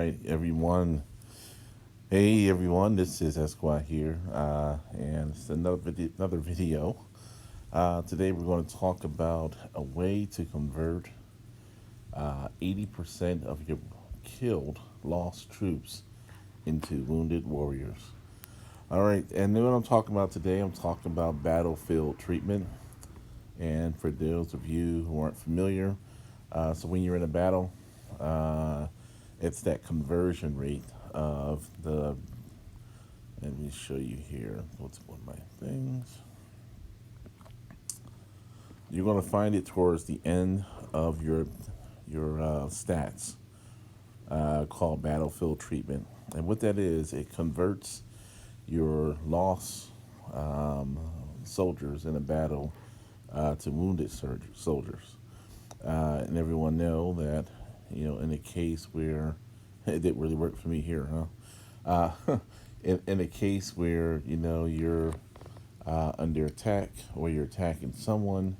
right, everyone. Hey, everyone. This is Esqua here, and it's another video. Today, we're going to talk about a way to convert 80% of your killed, lost troops into wounded warriors. All right, and then what I'm talking about today, I'm talking about battlefield treatment. And for those of you who aren't familiar, so when you're in a battle, uh, it's that conversion rate of the. Let me show you here. What's one of my things? You're going to find it towards the end of your stats, called battlefield treatment. And what that is, it converts your lost um, soldiers in a battle to wounded soldiers. And everyone know that, in a case where it didn't really work for me here, huh? In a case where you're under attack or you're attacking someone,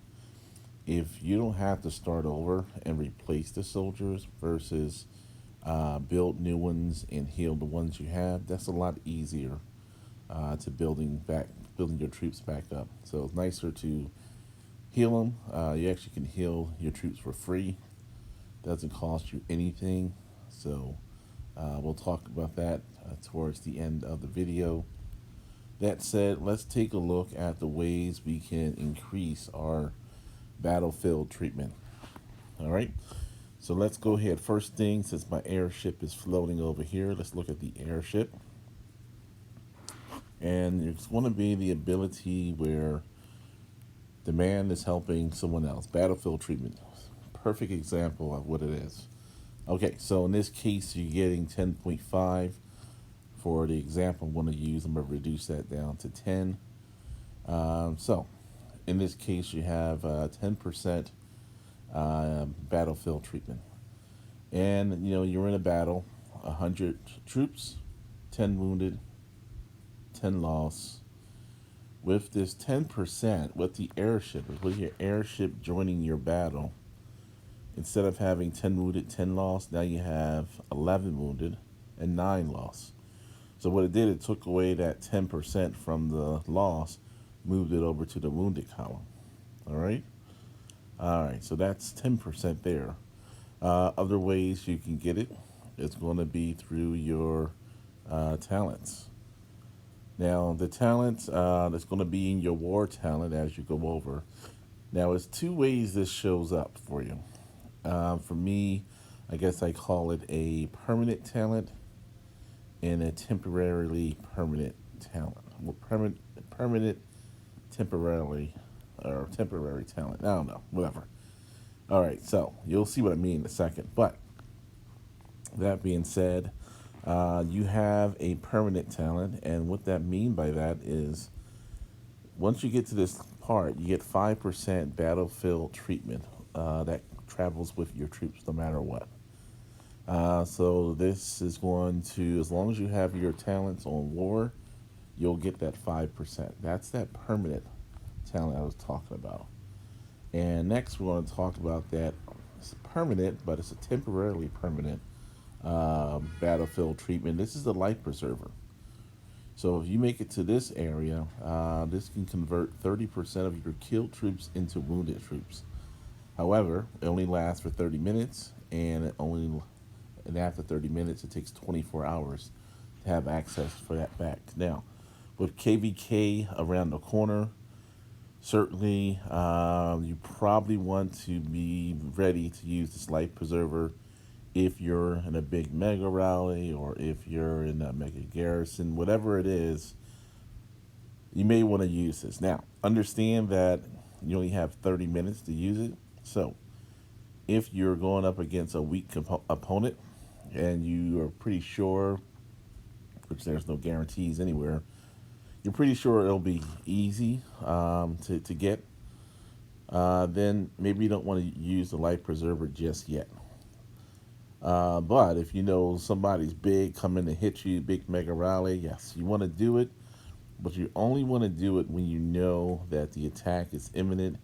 if you don't have to start over and replace the soldiers versus build new ones and heal the ones you have, that's a lot easier to building your troops back up. So it's nicer to heal them. You actually can heal your troops for free. Doesn't cost you anything. So we'll talk about that towards the end of the video. That said, let's take a look at the ways we can increase our battlefield treatment. All right. So let's go ahead. First thing, since my airship is floating over here, let's look at the airship. And it's going to be the ability where the man is helping someone else. Battlefield treatment. Perfect example of what it is. Okay, so in this case, you're getting 10.5. For the example I'm going to use, I'm going to reduce that down to 10. So in this case, you have 10% battlefield treatment. And, you're in a battle, 100 troops, 10 wounded, 10 lost. With this 10%, with the airship, with your airship joining your battle, instead of having 10 wounded, 10 lost, now you have 11 wounded and 9 lost. So what it did, it took away that 10% from the loss, moved it over to the wounded column. All right? All right, so that's 10% there. Other ways you can get it, it's going to be through your talents. Now, the talent that's going to be in your war talent as you go over. Now, it's two ways this shows up for you. For me, I guess I call it a permanent talent and a temporarily permanent talent. Well, permanent, temporarily, or temporary talent. I don't know, whatever. All right, so you'll see what I mean in a second. But that being said, you have a permanent talent, and what that mean by that is once you get to this part, you get 5% battlefield treatment that travels with your troops no matter what. So this is going to, as long as you have your talents on war, you'll get that 5%. That's that permanent talent I was talking about. And next we're going to talk about that. It's permanent, but it's a temporarily permanent battlefield treatment. This is the life preserver. So if you make it to this area, this can convert 30% of your killed troops into wounded troops. However, it only lasts for 30 minutes, and after 30 minutes, it takes 24 hours to have access for that back. Now, with KVK around the corner, certainly you probably want to be ready to use this life preserver if you're in a big mega rally or if you're in a mega garrison, whatever it is, you may want to use this. Now, understand that you only have 30 minutes to use it. So, if you're going up against a weak opponent and you are pretty sure, which there's no guarantees anywhere, you're pretty sure it'll be easy to get, then maybe you don't want to use the life preserver just yet. But if you know somebody's big coming to hit you, big mega rally, yes, you want to do it, but you only want to do it when you know that the attack is imminent.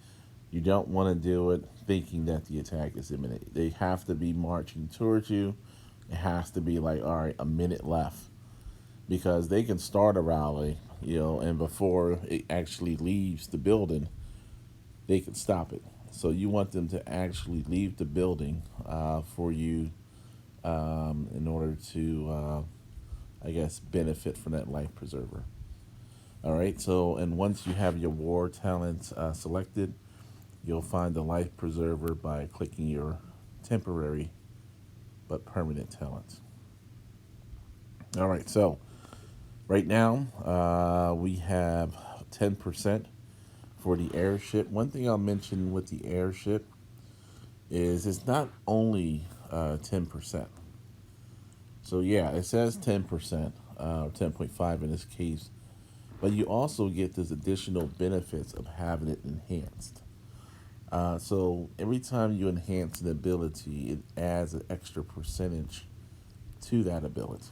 You don't want to do it thinking that the attack is imminent. They have to be marching towards you, it has to be like, all right, a minute left, because they can start a rally, and before it actually leaves the building, they can stop it. So you want them to actually leave the building for you, in order to, I guess, benefit from that life preserver. All right. So, and once you have your war talents selected, you'll find the life preserver by clicking your temporary but permanent talents. All right. So right now we have 10% for the airship. One thing I'll mention with the airship is it's not only 10%. So yeah, it says 10%, 10.5 in this case, but you also get this additional benefits of having it enhanced. So every time you enhance an ability, it adds an extra percentage to that ability.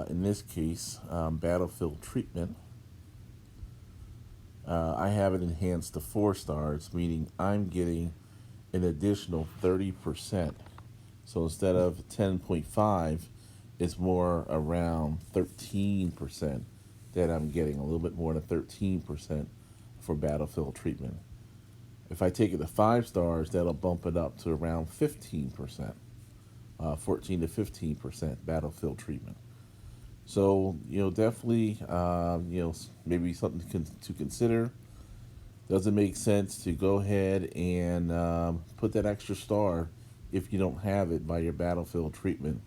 In this case, battlefield treatment, I have it enhanced to 4 stars, meaning I'm getting an additional 30%. So instead of 10.5, it's more around 13% that I'm getting, a little bit more than 13% for battlefield treatment. If I take it to 5 stars, that'll bump it up to around 15%, 14 to 15% battlefield treatment. So, definitely, maybe something to consider. Does it make sense to go ahead and put that extra star if you don't have it by your battlefield treatment,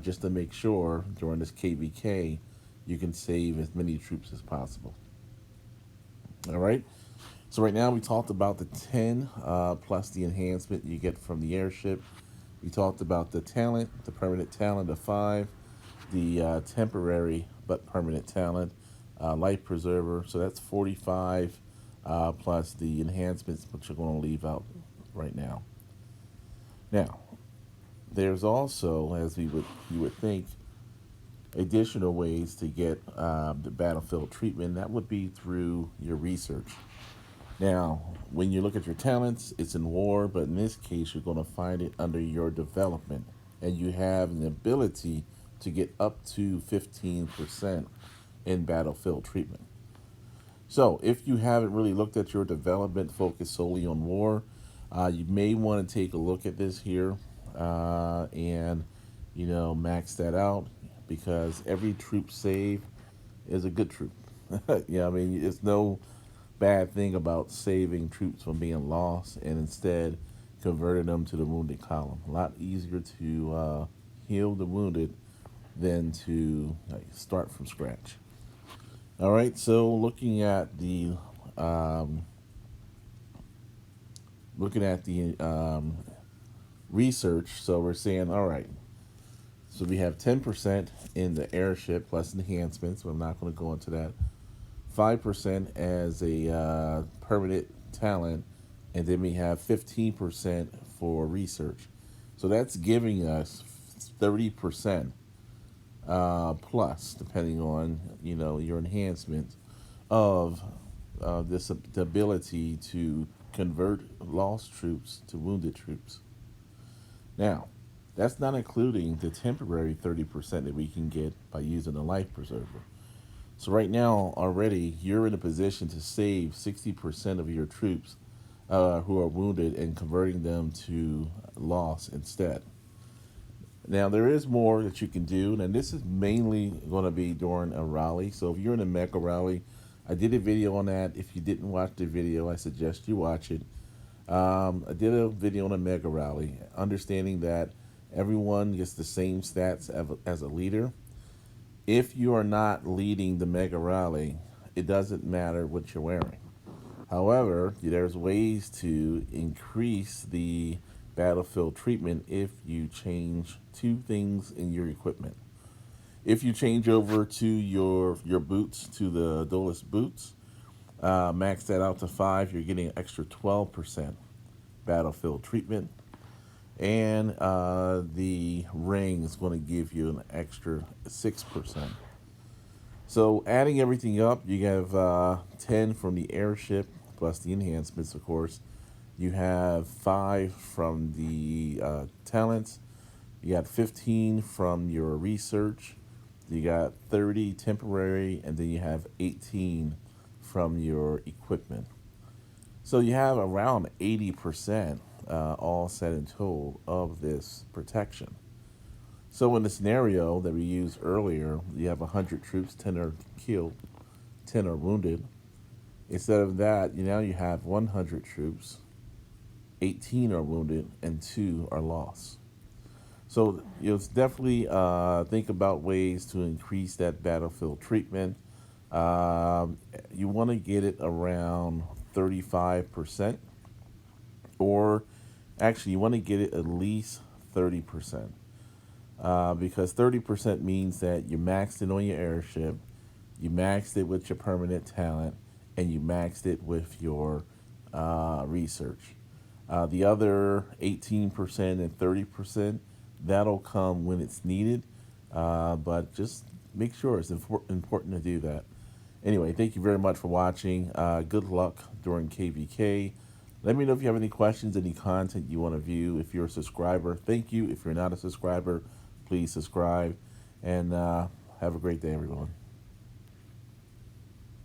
just to make sure during this KVK you can save as many troops as possible. All right. So right now we talked about the 10 plus the enhancement you get from the airship. We talked about the talent, the permanent talent of 5, the temporary but permanent talent, life preserver. So that's 45 plus the enhancements, which you're going to leave out right now. Now, there's also, as you would think, additional ways to get the battlefield treatment. That would be through your research. Now, when you look at your talents, it's in war, but in this case, you're going to find it under your development. And you have an ability to get up to 15% in battlefield treatment. So, if you haven't really looked at your development focused solely on war, you may want to take a look at this here and, max that out, because every troop saved is a good troop. Yeah, I mean, it's no bad thing about saving troops from being lost and instead converting them to the wounded column. A lot easier to heal the wounded than to start from scratch. All right, so um, looking at the research, so we're saying, all right, so we have 10% in the airship plus enhancements. So I'm not going to go into that. 5% as a permanent talent, and then we have 15% for research. So that's giving us 30% plus, depending on your enhancements of this the ability to convert lost troops to wounded troops. Now, that's not including the temporary 30% that we can get by using a life preserver. So right now, already, you're in a position to save 60% of your troops who are wounded and converting them to loss instead. Now, there is more that you can do, and this is mainly going to be during a rally. So if you're in a mega rally, I did a video on that. If you didn't watch the video, I suggest you watch it. I did a video on a mega rally, understanding that everyone gets the same stats as a leader. If you are not leading the mega rally, it doesn't matter what you're wearing. However, there's ways to increase the battlefield treatment if you change 2 things in your equipment. If you change over to your boots, to the duelist boots, max that out to 5, you're getting an extra 12% battlefield treatment. And the ring is going to give you an extra 6%. So adding everything up, you have 10 from the airship, plus the enhancements, of course. You have 5 from the talents, You got 15 from your research, you got 30 temporary, and then you have 18 from your equipment. So you have around 80% all said and told of this protection. So in the scenario that we used earlier, you have 100 troops, 10 are killed, 10 are wounded. Instead of that, now you have 100 troops, 18 are wounded, and 2 are lost. So definitely think about ways to increase that battlefield treatment. You want to get it around 35%, or actually, you want to get it at least 30%. Because 30% means that you maxed it on your airship, you maxed it with your permanent talent, and you maxed it with your research. The other 18% and 30%, that'll come when it's needed, but just make sure it's important to do that. Anyway, thank you very much for watching. Good luck during KVK. Let me know if you have any questions, any content you want to view. If you're a subscriber, thank you. If you're not a subscriber, please subscribe. And have a great day, everyone.